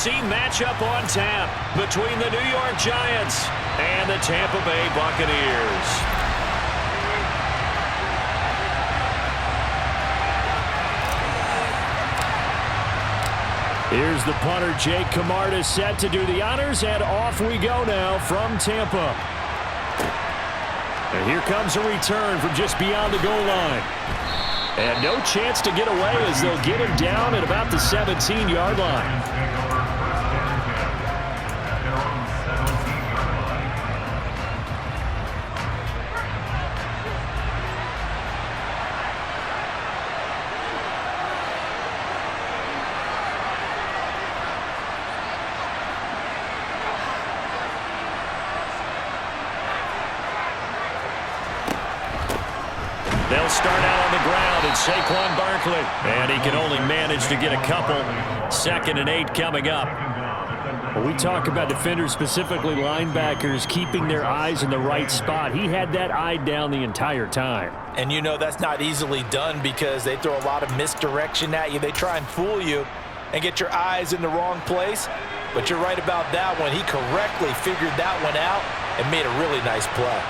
AFC matchup on tap between the New York Giants and the Tampa Bay Buccaneers. Here's the punter, Jake Camarda, set to do the honors, and off we go now from Tampa. And here comes a return from just beyond the goal line. And no chance to get away as they'll get him down at about the 17-yard line. They'll start out on the ground, and Saquon Barkley. And he can only manage to get a couple. 2nd and 8 coming up. When we talk about defenders, specifically linebackers, keeping their eyes in the right spot, he had that eye down the entire time. And you know that's not easily done because they throw a lot of misdirection at you. They try and fool you and get your eyes in the wrong place. But you're right about that one. He correctly figured that one out and made a really nice play.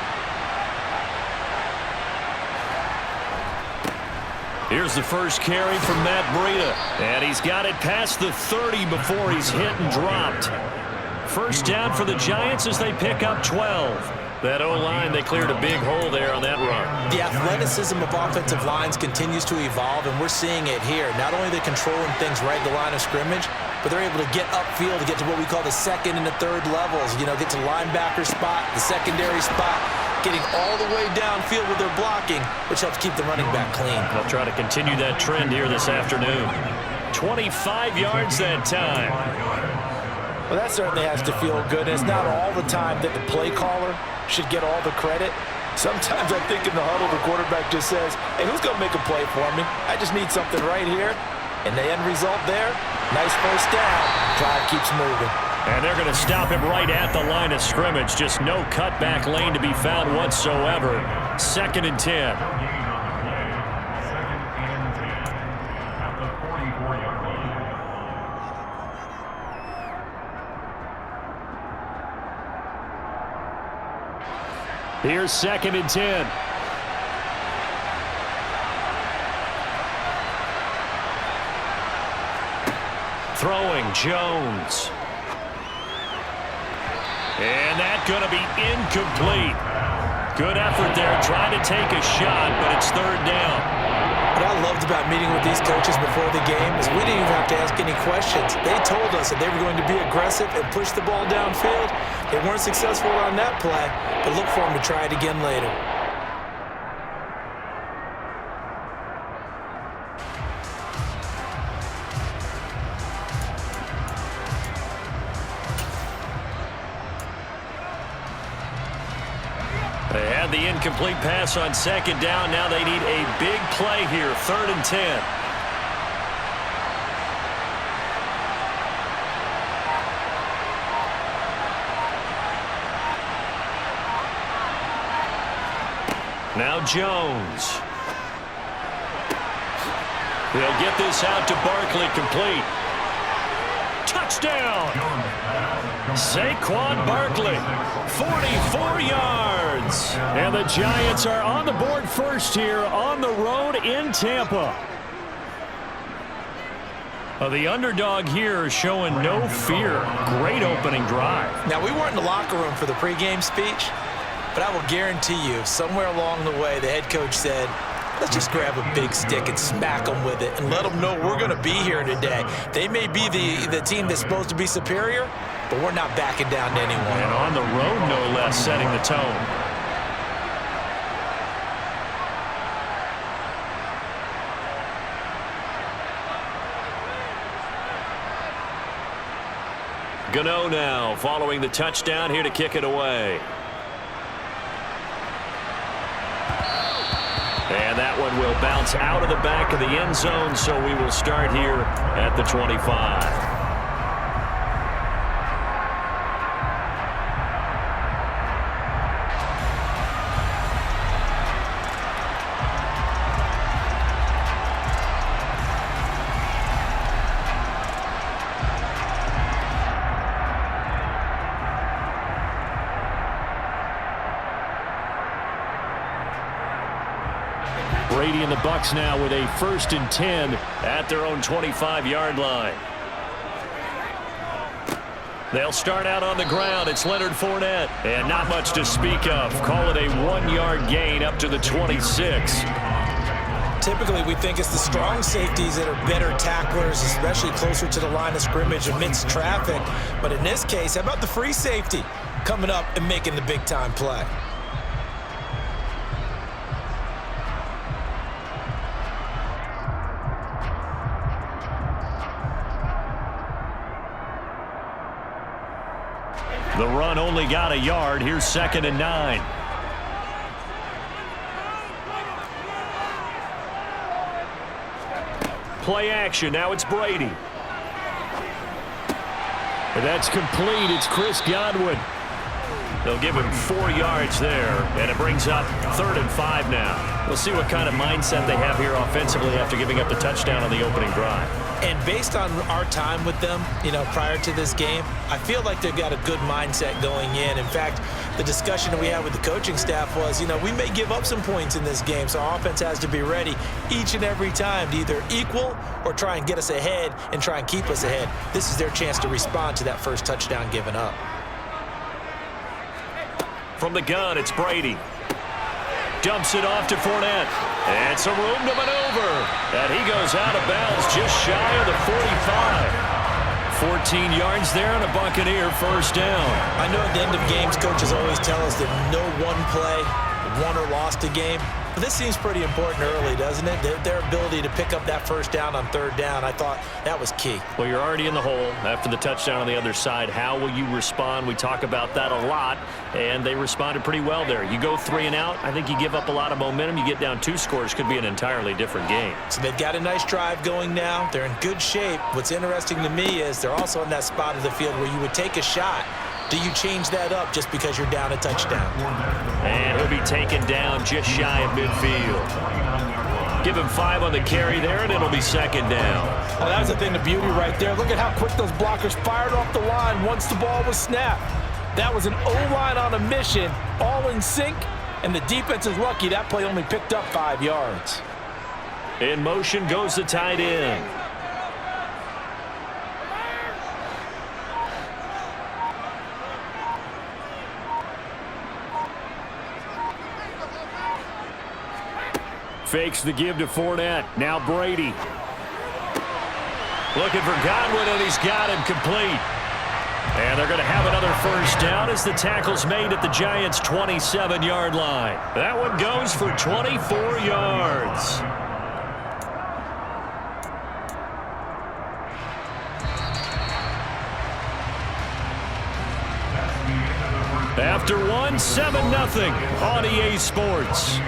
Here's the first carry from Matt Breida. And he's got it past the 30 before he's hit and dropped. First down for the Giants as they pick up 12. That O-line, they cleared a big hole there on that run. The athleticism of offensive lines continues to evolve, and we're seeing it here. Not only are they controlling things right at the line of scrimmage, but they're able to get upfield to get to what we call the 2nd and the 3rd levels. You know, get to linebacker spot, the secondary spot, getting all the way downfield with their blocking, which helps keep the running back clean. They'll try to continue that trend here this afternoon. 25 yards that time. Well, that certainly has to feel good. And it's not all the time that the play caller should get all the credit. Sometimes I think in the huddle, the quarterback just says, hey, who's going to make a play for me? I just need something right here. And the end result there, nice first down. Drive keeps moving. And they're going to stop him right at the line of scrimmage. Just no cutback lane to be found whatsoever. 2nd and 10. Here's 2nd and 10. Throwing Jones. And that's going to be incomplete. Good effort there, trying to take a shot, but it's 3rd down. What I loved about meeting with these coaches before the game is we didn't even have to ask any questions. They told us that they were going to be aggressive and push the ball downfield. They weren't successful on that play, but look for them to try it again later. They had the incomplete pass on 2nd down. Now they need a big play here. 3rd and 10. Now Jones. He'll get this out to Barkley, complete. Touchdown! Saquon Barkley, 44 yards. And the Giants are on the board first here on the road in Tampa. The underdog here showing no fear. Great opening drive. Now, we weren't in the locker room for the pregame speech, but I will guarantee you, somewhere along the way, the head coach said, let's just grab a big stick and smack them with it and let them know we're going to be here today. They may be the team that's supposed to be superior, but we're not backing down to anyone. And on the road, no less, setting the tone. Gano now, following the touchdown, here to kick it away. And that one will bounce out of the back of the end zone, so we will start here at the 25. Brady and the Bucs now with a 1st and 10 at their own 25-yard line. They'll start out on the ground. It's Leonard Fournette. And not much to speak of. Call it a 1-yard gain up to the 26. Typically, we think it's the strong safeties that are better tacklers, especially closer to the line of scrimmage amidst traffic. But in this case, how about the free safety coming up and making the big-time play? The run only got a yard. Here's 2nd and 9. Play action. Now it's Brady. And that's complete. It's Chris Godwin. They'll give him 4 yards there, and it brings up 3rd and 5 now. We'll see what kind of mindset they have here offensively after giving up the touchdown on the opening drive. And based on our time with them, prior to this game, I feel like they've got a good mindset going in. In fact, the discussion that we had with the coaching staff was, we may give up some points in this game, so our offense has to be ready each and every time to either equal or try and get us ahead and try and keep us ahead. This is their chance to respond to that first touchdown given up. From the gun, it's Brady. Dumps it off to Fournette. And some room to maneuver. And he goes out of bounds just shy of the 45. 14 yards there and a Buccaneer 1st down. I know at the end of games, coaches always tell us that no one play won or lost a game. But this seems pretty important early, doesn't it? Their ability to pick up that 1st down on 3rd down, I thought that was key. Well, you're already in the hole after the touchdown on the other side. How will you respond? We talk about that a lot, and they responded pretty well there. You go 3 and out, I think you give up a lot of momentum. You get down 2 scores, could be an entirely different game. So they've got a nice drive going now. They're in good shape. What's interesting to me is they're also in that spot of the field where you would take a shot. Do you change that up just because you're down a touchdown? And he'll be taken down just shy of midfield. Give him 5 on the carry there, and it'll be 2nd down. Well, that was the thing, the beauty right there. Look at how quick those blockers fired off the line once the ball was snapped. That was an O-line on a mission, all in sync, and the defense is lucky that play only picked up 5 yards. In motion goes the tight end. Fakes the give to Fournette. Now Brady. Looking for Godwin, and he's got him complete. And they're going to have another 1st down as the tackle's made at the Giants' 27-yard line. That one goes for 24 yards. After 1, 7-0 on EA Sports.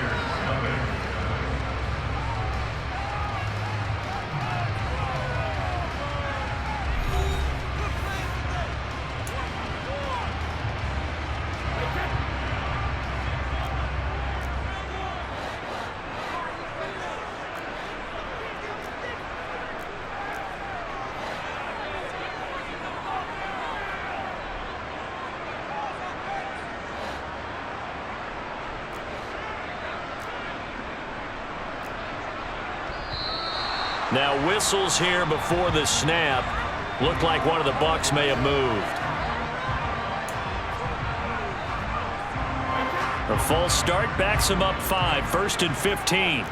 Now whistles here before the snap. Looked like one of the Bucs may have moved. A false start backs him up 5. 1st and 15.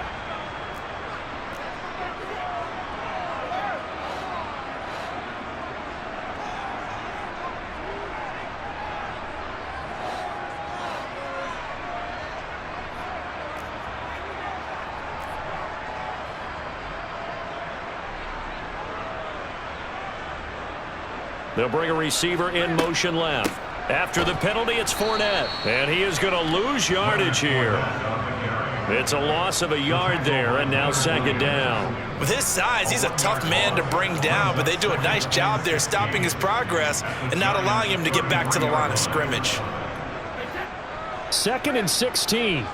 They'll bring a receiver in motion left. After the penalty, it's Fournette. And he is going to lose yardage here. It's a loss of a yard there, and now 2nd down. With his size, he's a tough man to bring down, but they do a nice job there stopping his progress and not allowing him to get back to the line of scrimmage. 2nd and 16.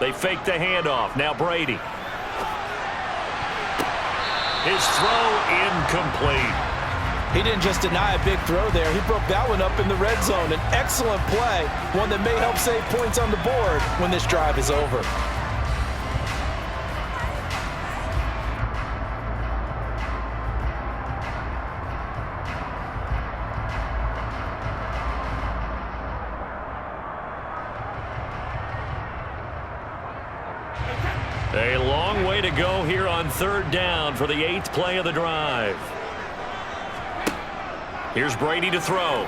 They fake the handoff. Now Brady. His throw incomplete. He didn't just deny a big throw there. He broke that one up in the red zone. An excellent play, one that may help save points on the board when this drive is over. A long way to go here on third down for the 8th play of the drive. Here's Brady to throw.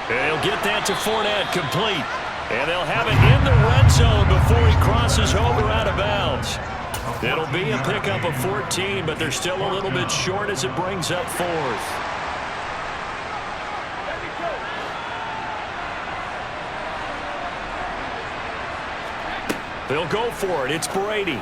And he'll get that to Fournette, complete. And they'll have it in the red zone before he crosses over out of bounds. It'll be a pickup of 14, but they're still a little bit short as it brings up 4th. They'll go for it. It's Brady.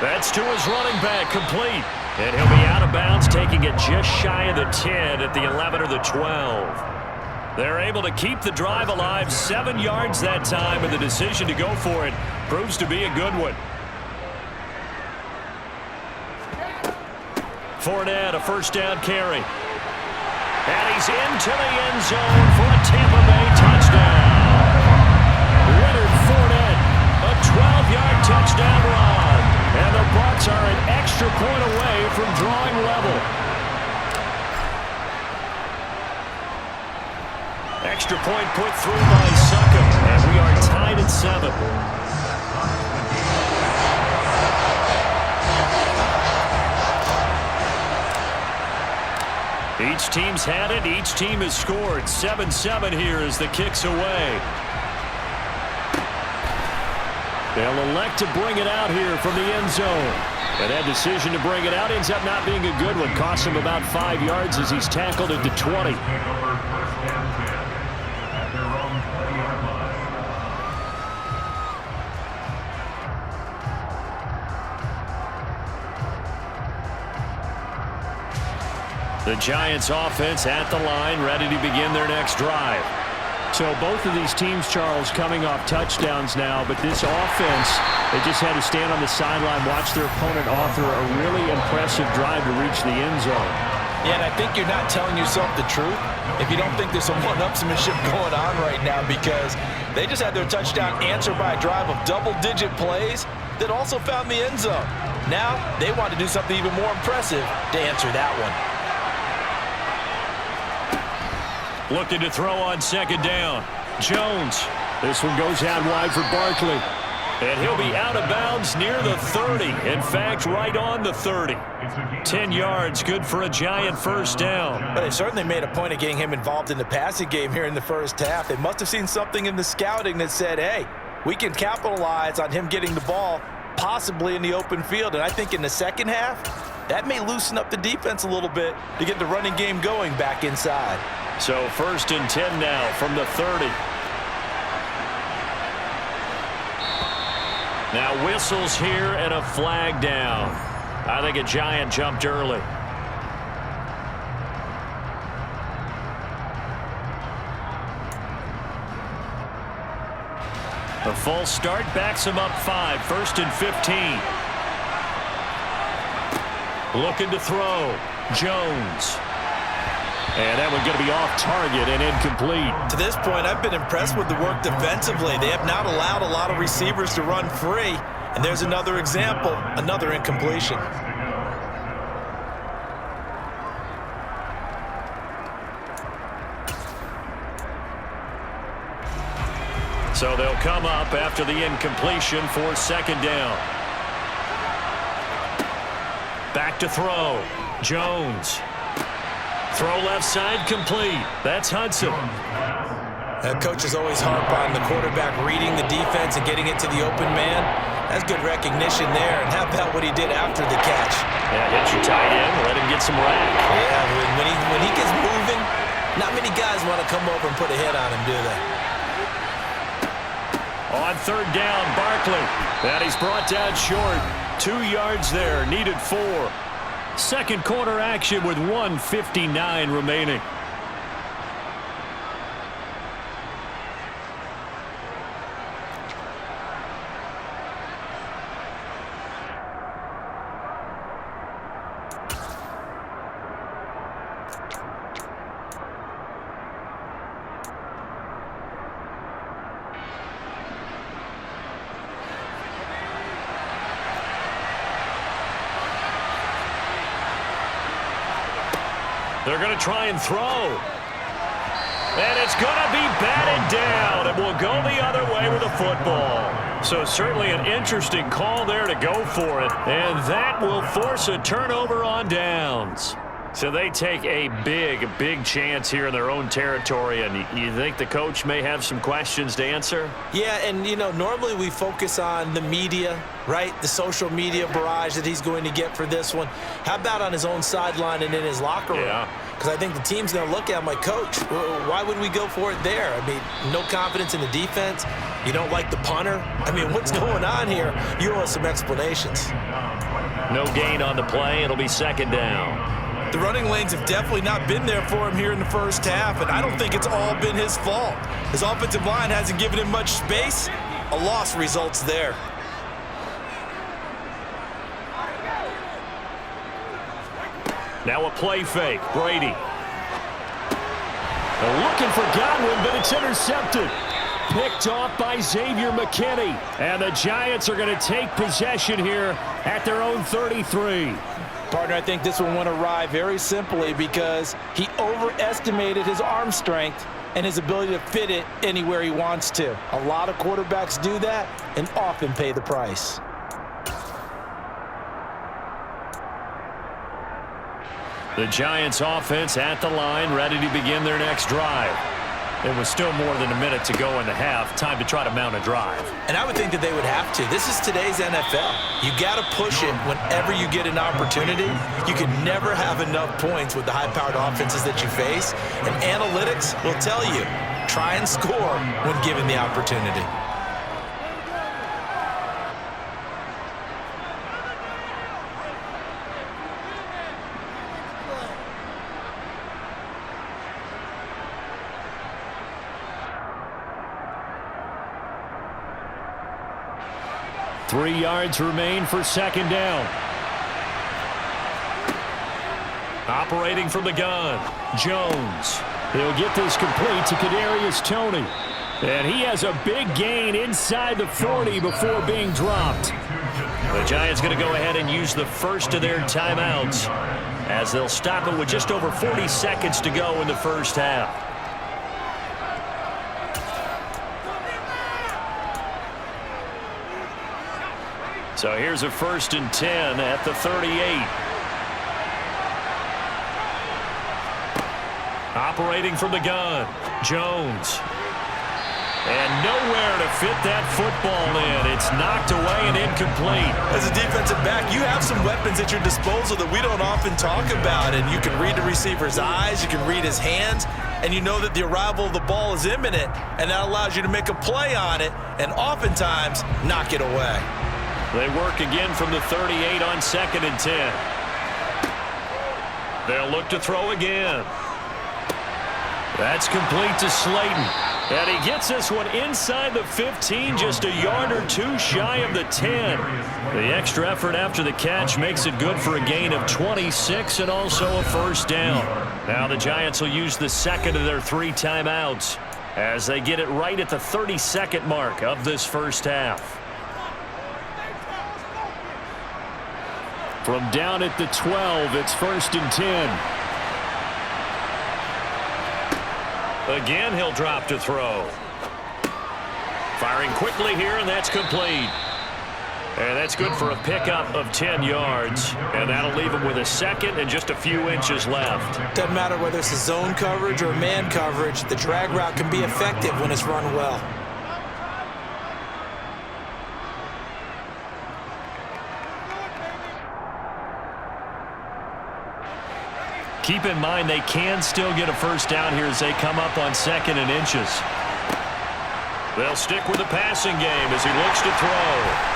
That's to his running back, complete. And he'll be out of bounds, taking it just shy of the 10 at the 11 or the 12. They're able to keep the drive alive, 7 yards that time, and the decision to go for it proves to be a good one. Fournette, a first down carry. And he's into the end zone for a Tampa Bay touchdown. Leonard Fournette, a 12-yard touchdown run. And the Bucs are an extra point away from drawing level. Extra point put through by Succop, and we are tied at 7. Each team's had it. Each team has scored. 7-7 here as the kick's away. They'll elect to bring it out here from the end zone. And that decision to bring it out ends up not being a good one. Costs him about 5 yards as he's tackled at the 20. The Giants offense at the line, ready to begin their next drive. So both of these teams, Charles, coming off touchdowns now, but this offense, they just had to stand on the sideline, watch their opponent author a really impressive drive to reach the end zone. Yeah, and I think you're not telling yourself the truth if you don't think there's some one-upsmanship going on right now, because they just had their touchdown answered by a drive of double-digit plays that also found the end zone. Now they want to do something even more impressive to answer that one. Looking to throw on second down. Jones. This one goes out wide for Barkley. And he'll be out of bounds near the 30. In fact, right on the 30. 10 yards, good for a Giant first down. But they certainly made a point of getting him involved in the passing game here in the first half. They must have seen something in the scouting that said, hey, we can capitalize on him getting the ball, possibly in the open field. And I think in the second half, that may loosen up the defense a little bit to get the running game going back inside. So 1st and 10 now from the 30. Now whistles here and a flag down. I think a Giant jumped early. A false start backs him up 5. 1st and 15. Looking to throw. Jones. And that one going to be off target and incomplete. To this point, I've been impressed with the work defensively. They have not allowed a lot of receivers to run free. And there's another example, another incompletion. So they'll come up after the incompletion for second down. Back to throw. Jones. Throw left side, complete. That's Hudson. Coaches always harp on the quarterback reading the defense and getting it to the open man. That's good recognition there. And how about what he did after the catch? Yeah, hit your tight end, let him get some rack. Yeah, when he gets moving, not many guys want to come over and put a hit on him, do they? On third down, Barkley. And he's brought down short. 2 yards there, needed 4. Second quarter action with 1:59 remaining. They're going to try and throw. And it's going to be batted down, and will go the other way with the football. So certainly an interesting call there to go for it, and that will force a turnover on downs. So they take a big chance here in their own territory, and you think the coach may have some questions to answer? Yeah, and, you know, normally we focus on the media, right? The social media barrage that he's going to get for this one. How about on his own sideline and in his locker room? Yeah. Because I think the team's going to look at him like, Coach, why would we go for it there? I mean, no confidence in the defense. You don't like the punter. I mean, what's going on here? You owe us some explanations. No gain on the play. It'll be second down. The running lanes have definitely not been there for him here in the first half, and I don't think it's all been his fault. His offensive line hasn't given him much space. A loss results there. Now a play fake. Brady. They're looking for Godwin, but it's intercepted. Picked off by Xavier McKinney. And the Giants are going to take possession here at their own 33. Partner, I think this one went awry very simply because he overestimated his arm strength and his ability to fit it anywhere he wants to. A lot of quarterbacks do that and often pay the price. The Giants offense at the line, ready to begin their next drive. There was still more than a minute to go in the half. Time to try to mount a drive. And I would think that they would have to. This is today's NFL. You got to push it whenever you get an opportunity. You can never have enough points with the high-powered offenses that you face. And analytics will tell you, try and score when given the opportunity. Three yards remain for second down. Operating from the gun, Jones. He'll get this complete to Kadarius Toney. And he has a big gain inside the 40 before being dropped. The Giants going to go ahead and use the first of their timeouts as they'll stop it with just over 40 seconds to go in the first half. So here's a 1st and 10 at the 38. Operating from the gun, Jones. And nowhere to fit that football in. It's knocked away and incomplete. As a defensive back, you have some weapons at your disposal that we don't often talk about. And you can read the receiver's eyes, you can read his hands, and you know that the arrival of the ball is imminent. And that allows you to make a play on it and oftentimes knock it away. They work again from the 38 on 2nd and 10. They'll look to throw again. That's complete to Slayton. And he gets this one inside the 15, just a yard or two shy of the 10. The extra effort after the catch makes it good for a gain of 26 and also a first down. Now the Giants will use the second of their 3 timeouts as they get it right at the 32nd mark of this first half. From down at the 12, it's 1st and 10. Again, he'll drop to throw. Firing quickly here, and that's complete. And that's good for a pickup of 10 yards. And that'll leave him with a second and just a few inches left. Doesn't matter whether it's a zone coverage or man coverage, the drag route can be effective when it's run well. Keep in mind they can still get a first down here as they come up on 2nd and inches. They'll stick with the passing game as he looks to throw.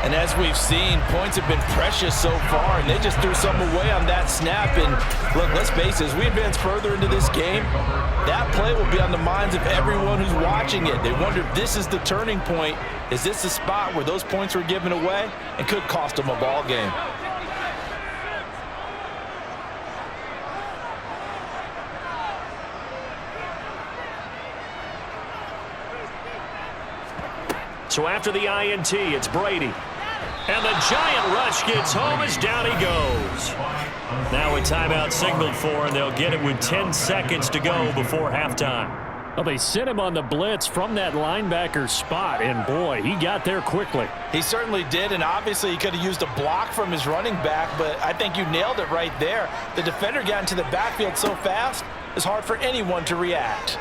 And as we've seen, points have been precious so far, and they just threw something away on that snap. And look, let's face it, as we advance further into this game, that play will be on the minds of everyone who's watching it. They wonder if this is the turning point. Is this the spot where those points were given away and could cost them a ball game? So after the INT, it's Brady. And the giant rush gets home as down he goes. Now a timeout signaled for, and they'll get it with 10 seconds to go before halftime. Well, they sent him on the blitz from that linebacker spot, and boy, he got there quickly. He certainly did, and obviously he could have used a block from his running back, but I think you nailed it right there. The defender got into the backfield so fast, it's hard for anyone to react.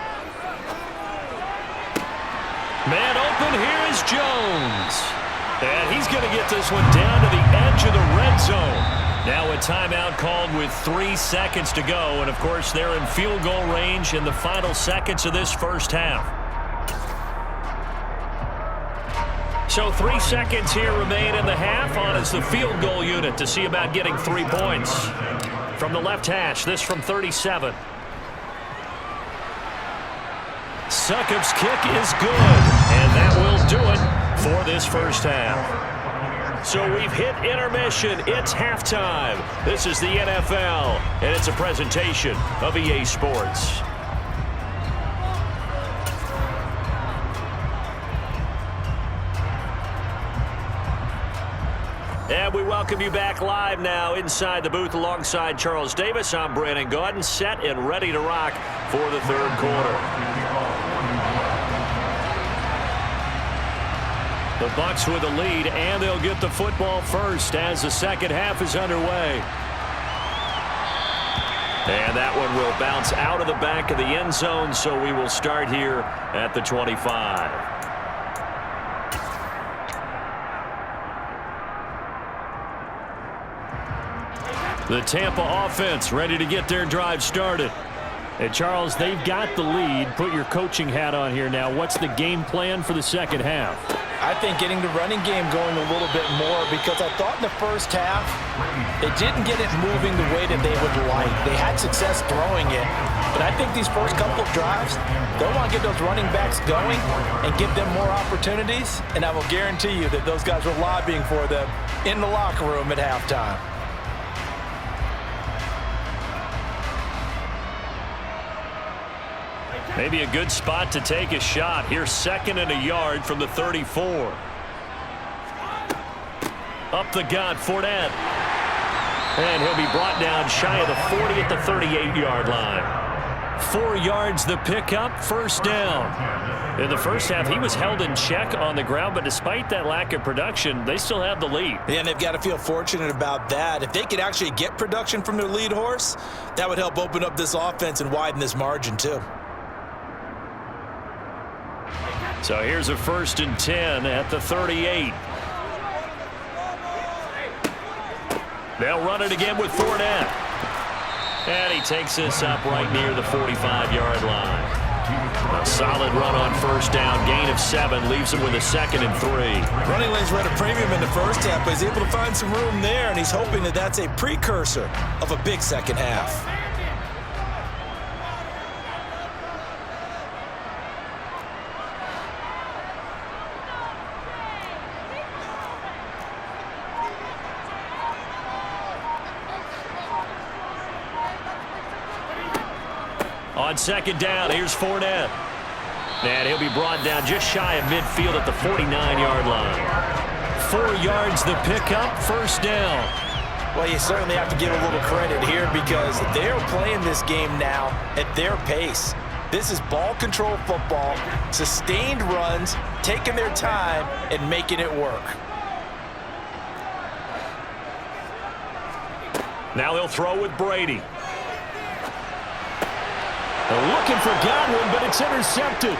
Man open, here is Jones. And he's going to get this one down to the edge of the red zone. Now a timeout called with 3 seconds to go. And, of course, they're in field goal range in the final seconds of this first half. So 3 seconds here remain in the half. On is the field goal unit to see about getting 3 points. From the left hash, this from 37. Succop's kick is good. And that will do it for this first half. So we've hit intermission. It's halftime. This is the NFL, and it's a presentation of EA Sports. And we welcome you back live now inside the booth alongside Charles Davis. I'm Brandon Gaudin, set and ready to rock for the third quarter. The Bucs with a lead, and they'll get the football first as the second half is underway. And that one will bounce out of the back of the end zone, so we will start here at the 25. The Tampa offense ready to get their drive started. And Charles, they've got the lead. Put your coaching hat on here now. What's the game plan for the second half? I think getting the running game going a little bit more, because I thought in the first half they didn't get it moving the way that they would like. They had success throwing it, but I think these first couple of drives, they'll want to get those running backs going and give them more opportunities, and I will guarantee you that those guys were lobbying for them in the locker room at halftime. Maybe a good spot to take a shot. Here's 2nd and a yard from the 34. Up the gut, Fournette. And he'll be brought down shy of the 40 at the 38-yard line. 4 yards the pickup, first down. In the first half, he was held in check on the ground, but despite that lack of production, they still have the lead. Yeah, and they've got to feel fortunate about that. If they could actually get production from their lead horse, that would help open up this offense and widen this margin too. So here's a 1st and 10 at the 38. They'll run it again with Fournette. And he takes this up right near the 45-yard line. A solid run on first down. Gain of 7 leaves him with a 2nd and 3. Running lanes were at a premium in the first half, but he's able to find some room there, and he's hoping that that's a precursor of a big second half. On 2nd down, here's Fournette. And he'll be brought down just shy of midfield at the 49-yard line. 4 yards the pickup, first down. Well, you certainly have to give a little credit here because they're playing this game now at their pace. This is ball control football, sustained runs, taking their time, and making it work. Now they'll throw with Brady. Looking for Godwin, but it's intercepted.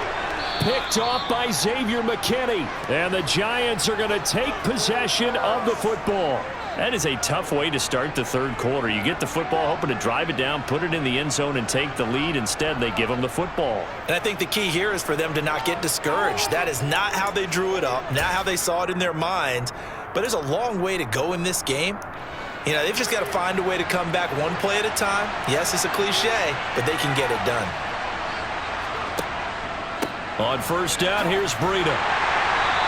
Picked off by Xavier McKinney. And the Giants are going to take possession of the football. That is a tough way to start the third quarter. You get the football, hoping to drive it down, put it in the end zone, and take the lead. Instead, they give them the football. And I think the key here is for them to not get discouraged. That is not how they drew it up, not how they saw it in their minds. But there's a long way to go in this game. You know, they've just got to find a way to come back one play at a time. Yes, it's a cliche, but they can get it done. On first down, here's Breida.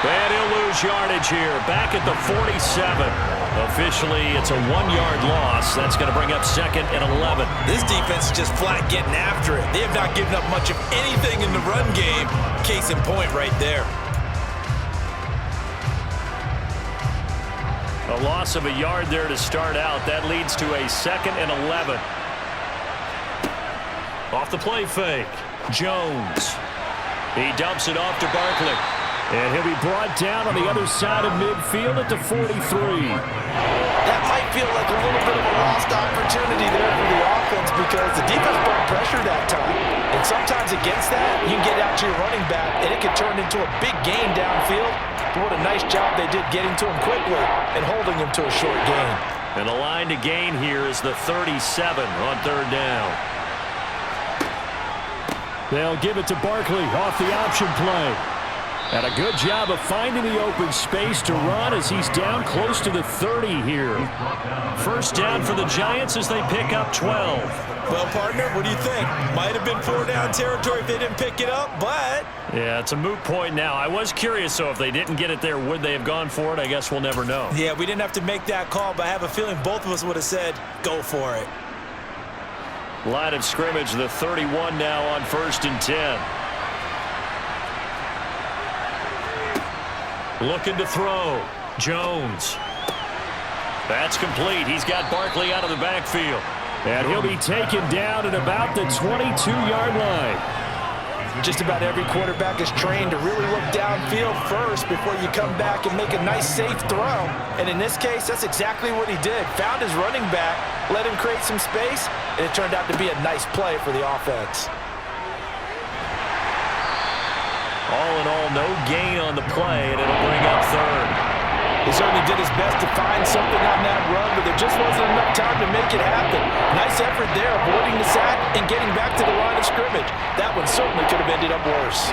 And he'll lose yardage here. Back at the 47. Officially, it's a 1-yard loss. That's going to bring up 2nd and 11. This defense is just flat getting after it. They have not given up much of anything in the run game. Case in point right there. A loss of a yard there to start out. That leads to a 2nd and 11. Off the play fake. Jones. He dumps it off to Barkley. And he'll be brought down on the other side of midfield at the 43. That might feel like a little bit of a lost opportunity there for the offense because the defense brought pressure that time. And sometimes against that, you can get out to your running back, and it can turn into a big gain downfield. But what a nice job they did getting to him quickly and holding him to a short gain. And the line to gain here is the 37 on 3rd down. They'll give it to Barkley off the option play. And a good job of finding the open space to run as he's down close to the 30 here. 1st down for the Giants as they pick up 12. Well, partner, what do you think? Might have been 4-down territory if they didn't pick it up, but... Yeah, it's a moot point now. I was curious, so if they didn't get it there, would they have gone for it? I guess we'll never know. Yeah, we didn't have to make that call, but I have a feeling both of us would have said, go for it. Line of scrimmage, the 31 now on 1st and 10. Looking to throw. Jones. That's complete. He's got Barkley out of the backfield. And he'll be taken down at about the 22-yard line. Just about every quarterback is trained to really look downfield first before you come back and make a nice, safe throw. And in this case, that's exactly what he did. Found his running back, let him create some space, and it turned out to be a nice play for the offense. All in all, no gain on the play, and it'll bring up 3rd. He certainly did his best to find something on that run, but there just wasn't enough time to make it happen. Nice effort there, avoiding the sack and getting back to the line of scrimmage. That one certainly could have ended up worse.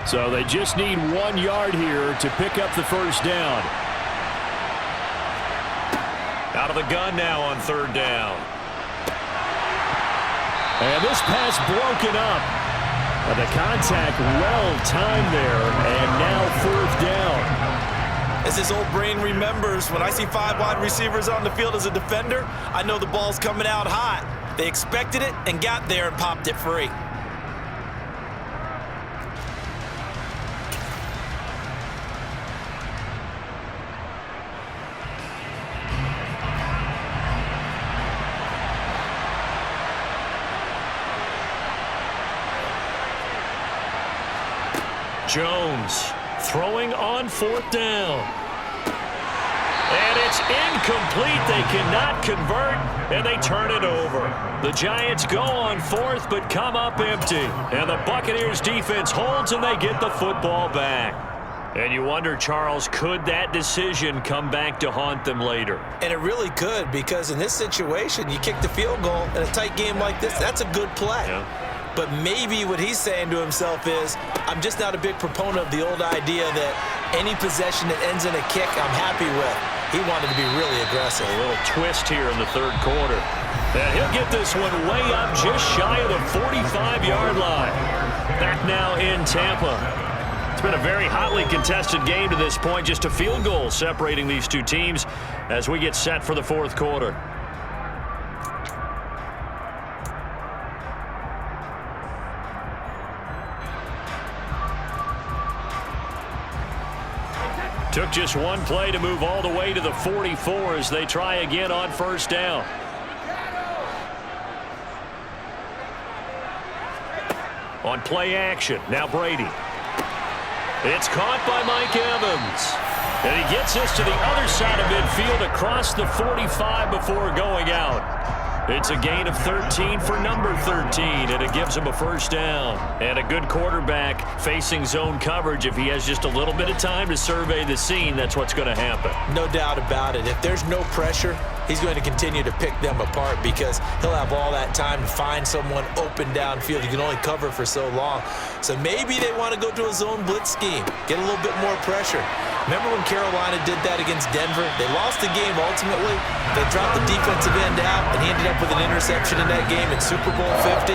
So they just need 1 yard here to pick up the 1st down. Out of the gun now on 3rd down. And this pass broken up. The contact well timed there, and now 4th down. As his old brain remembers, when I see 5 wide receivers on the field as a defender, I know the ball's coming out hot. They expected it and got there and popped it free. Jones throwing on 4th down. And it's incomplete. They cannot convert, and they turn it over. The Giants go on 4th, but come up empty. And the Buccaneers defense holds, and they get the football back. And you wonder, Charles, could that decision come back to haunt them later? And it really could, because in this situation, you kick the field goal in a tight game like this, that's a good play. Yeah. But maybe what he's saying to himself is, I'm just not a big proponent of the old idea that any possession that ends in a kick I'm happy with. He wanted to be really aggressive. A little twist here in the 3rd quarter. And he'll get this one way up just shy of the 45-yard line. Back now in Tampa. It's been a very hotly contested game to this point. Just a field goal separating these two teams as we get set for the 4th quarter. Took just one play to move all the way to the 44 as they try again on 1st down. On play action, now Brady. It's caught by Mike Evans. And he gets this to the other side of midfield across the 45 before going out. It's a gain of 13 for number 13, and it gives him a 1st down. And a good quarterback facing zone coverage. If he has just a little bit of time to survey the scene, that's what's going to happen. No doubt about it. If there's no pressure, he's going to continue to pick them apart because he'll have all that time to find someone open downfield. You can only cover for so long. So maybe they want to go to a zone blitz scheme, get a little bit more pressure. Remember when Carolina did that against Denver? They lost the game ultimately. They dropped the defensive end out, and he ended up with an interception in that game in Super Bowl 50.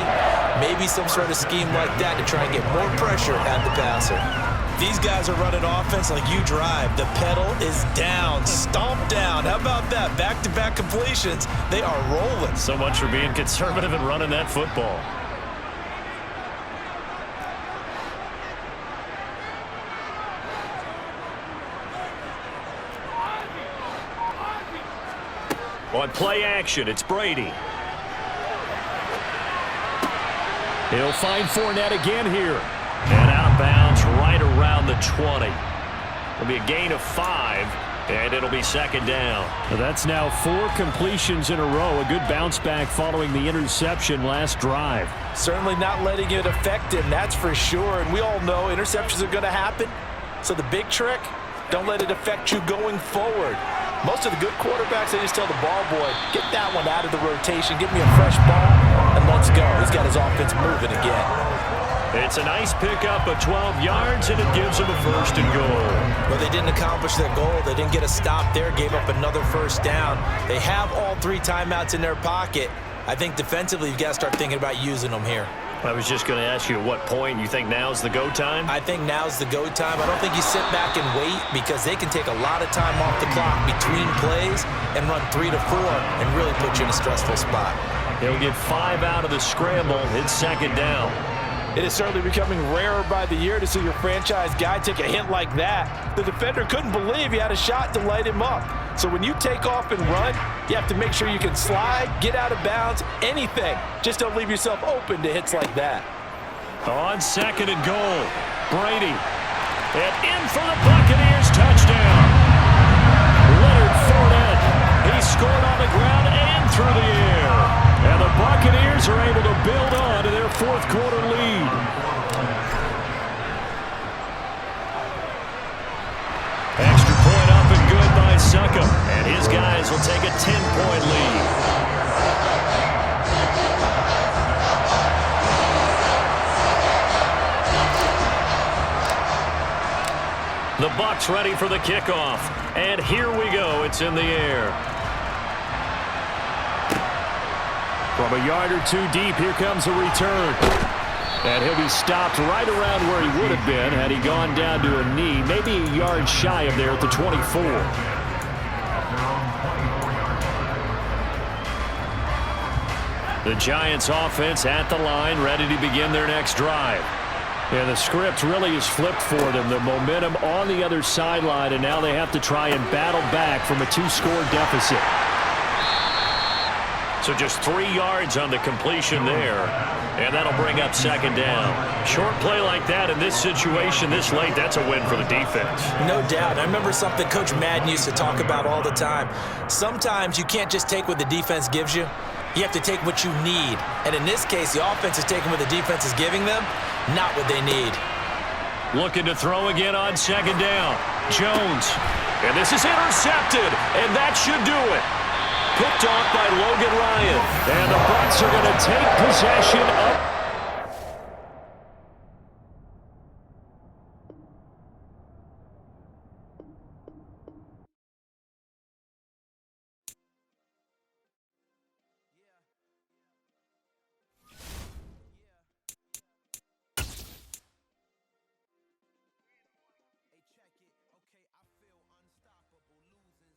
Maybe some sort of scheme like that to try and get more pressure at the passer. These guys are running offense like you drive. The pedal is down, stomped down. How about that? Back-to-back completions. They are rolling. So much for being conservative and running that football. On play action, it's Brady. He'll find Fournette again here. And out of bounds right around the 20. It'll be a gain of 5, and it'll be second down. That's now 4 completions in a row. A good bounce back following the interception last drive. Certainly not letting it affect him, that's for sure. And we all know interceptions are going to happen. So the big trick, don't let it affect you going forward. Most of the good quarterbacks, they just tell the ball boy, get that one out of the rotation, give me a fresh ball, and let's go. He's got his offense moving again. It's a nice pickup of 12 yards, and it gives them a 1st and goal. Well, they didn't accomplish their goal. They didn't get a stop there, gave up another 1st down. They have all 3 timeouts in their pocket. I think defensively, you've got to start thinking about using them here. I was just going to ask you at what point you think now's the go time? I think now's the go time. I don't think you sit back and wait because they can take a lot of time off the clock between plays and run 3 to 4 and really put you in a stressful spot. He'll get 5 out of the scramble. It's second down. It is certainly becoming rarer by the year to see your franchise guy take a hit like that. The defender couldn't believe he had a shot to light him up. So when you take off and run, you have to make sure you can slide, get out of bounds, anything. Just don't leave yourself open to hits like that. On second and goal, Brady. And in for the Buccaneers, touchdown. Leonard Fournette. He scored on the ground and through the air. And the Buccaneers are able to build on to their 4th quarter lead. Extra point up and good by Succop. And his guys will take a 10-point lead. The Bucs ready for the kickoff. And here we go. It's in the air. From a yard or 2 deep, here comes a return. And he'll be stopped right around where he would have been had he gone down to a knee, maybe a yard shy of there at the 24. The Giants offense at the line, ready to begin their next drive. And the script really is flipped for them. The momentum on the other sideline, and now they have to try and battle back from a 2-score deficit. So just 3 yards on the completion there, and that'll bring up second down. Short play like that in this situation this late, that's a win for the defense. No doubt. I remember something Coach Madden used to talk about all the time. Sometimes you can't just take what the defense gives you. You have to take what you need. And in this case, the offense is taking what the defense is giving them, not what they need. Looking to throw again on second down. Jones. And this is intercepted, and that should do it. Picked off by Logan Ryan. And the Bucs are going to take possession up.